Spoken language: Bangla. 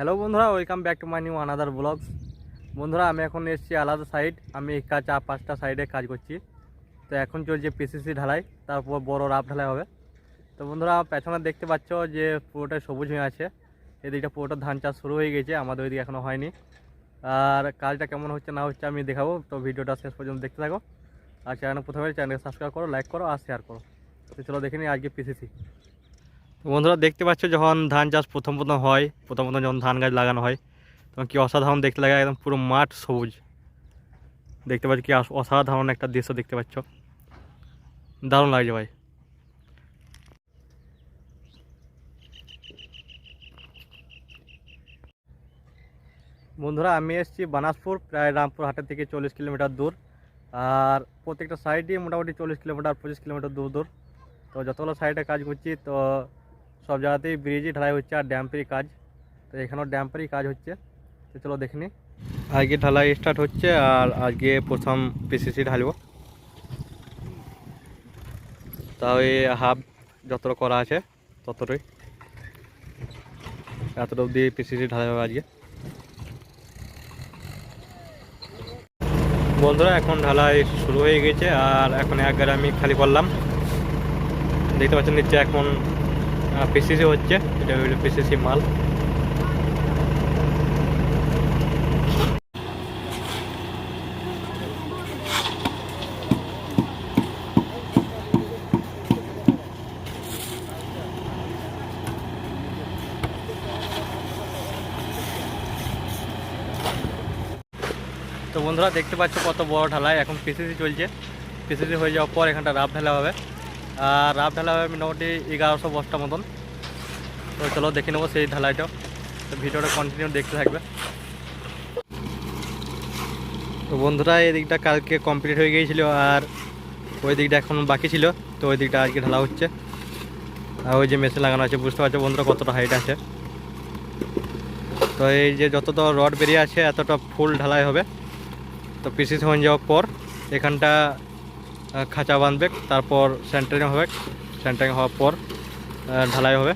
হ্যালো বন্ধুরা, welcome back to my new another blogs. বন্ধুরা, আমি এখন এসেছি আলাদা সাইড। আমি কাজ 4-5টা সাইডে কাজ করছি। তো এখন চলছে পিসিসি ঢালাই, তারপর বড় রাফ ঢালাই হবে। তো বন্ধুরা, পেছনে দেখতে পাচ্ছ যে পুরোটা সবুজ হয়ে আছে। এদিকটা পুরোটা ধান চাষ শুরু হয়ে গেছে, আমাদের ওইদিকে এখনও হয়নি। আর কাজটা কেমন হচ্ছে না হচ্ছে আমি দেখাবো। তো ভিডিওটা শেষ পর্যন্ত দেখতে থাকো। আর চ্যানেলকে সাবস্ক্রাইব করো, লাইক করো আর শেয়ার করো। তো চলো দেখে নিই আজকে পিসিসি। বন্ধুরা, দেখতে পাচ্ছ যখন ধান চাষ প্রথম হয়, প্রথম যখন ধান গাছ লাগানো হয় তখন কি অসাধারণ দেখতে লাগে। একদম পুরো মাঠ সবুজ দেখতে পাচ্ছ, কি অসাধারণ একটা দৃশ্য দেখতে পাচ্ছ। দারুণ লাগছে ভাই। বন্ধুরা, আমি এসেছি বানাসপুর, প্রায় রামপুর হাটের থেকে 40 কিলোমিটার দূর। আর প্রত্যেকটা সাইডই মোটামুটি 40 কিলোমিটার 25 কিলোমিটার দূর দূর। তো যতগুলো সাইডে কাজ করছি, তো সব জায়গাতেই ব্রিজই ঢালাই হচ্ছে আর ড্যাম্পেরই কাজ। তো এখানেও ড্যাম্পেরই কাজ হচ্ছে। তো চলো দেখে নিই। আজকে ঢালাই স্টার্ট হচ্ছে আর আজকে প্রথম পিসিসি ঢালবো। তাও এই হাফ যতটা করা আছে ততটাই, এতটা অবধি পিসিসি ঢালাই হবে আজকে। বন্ধুরা, এখন ঢালাই শুরু হয়ে গেছে আর এখন এক গাড়ি আমি খালি করলাম। দেখতে পাচ্ছেন নিচে এখন পিসিসি হচ্ছে, এটা হলো পিসিসি মাল। তো বন্ধুরা, দেখতে পাচ্ছ কত বড় ঢালাই। এখন পিসিসি চলছে। পিসিসি হয়ে যাওয়ার পর এখানটা রাফ ঢালা হবে। আর রাফ ঢালা হবে মোটামুটি 1100 বস্তা মতন। তো চলো দেখে নেবো সেই ঢালাইটা। তো ভিডিওটা কন্টিনিউ দেখতে থাকবে। তো বন্ধুরা, এই দিকটা কালকে কমপ্লিট হয়ে গিয়েছিলো আর ওই দিকটা এখন বাকি ছিল। তো ওই দিকটা আজকে ঢালা হচ্ছে। আর ওই যে মেশিন লাগানো আছে, বুঝতে পারছো বন্ধুরা কতটা হাইট আছে। তো এই যে যতটা রড বেরিয়ে আছে এতটা ফুল ঢালাই হবে। তো পিসিসি হয়ে যাওয়ার পর এখানটা খাঁচা বাঁধবে, তারপর সেন্টারিং হবে। সেন্টারিং হওয়ার পর ঢালাই হবে।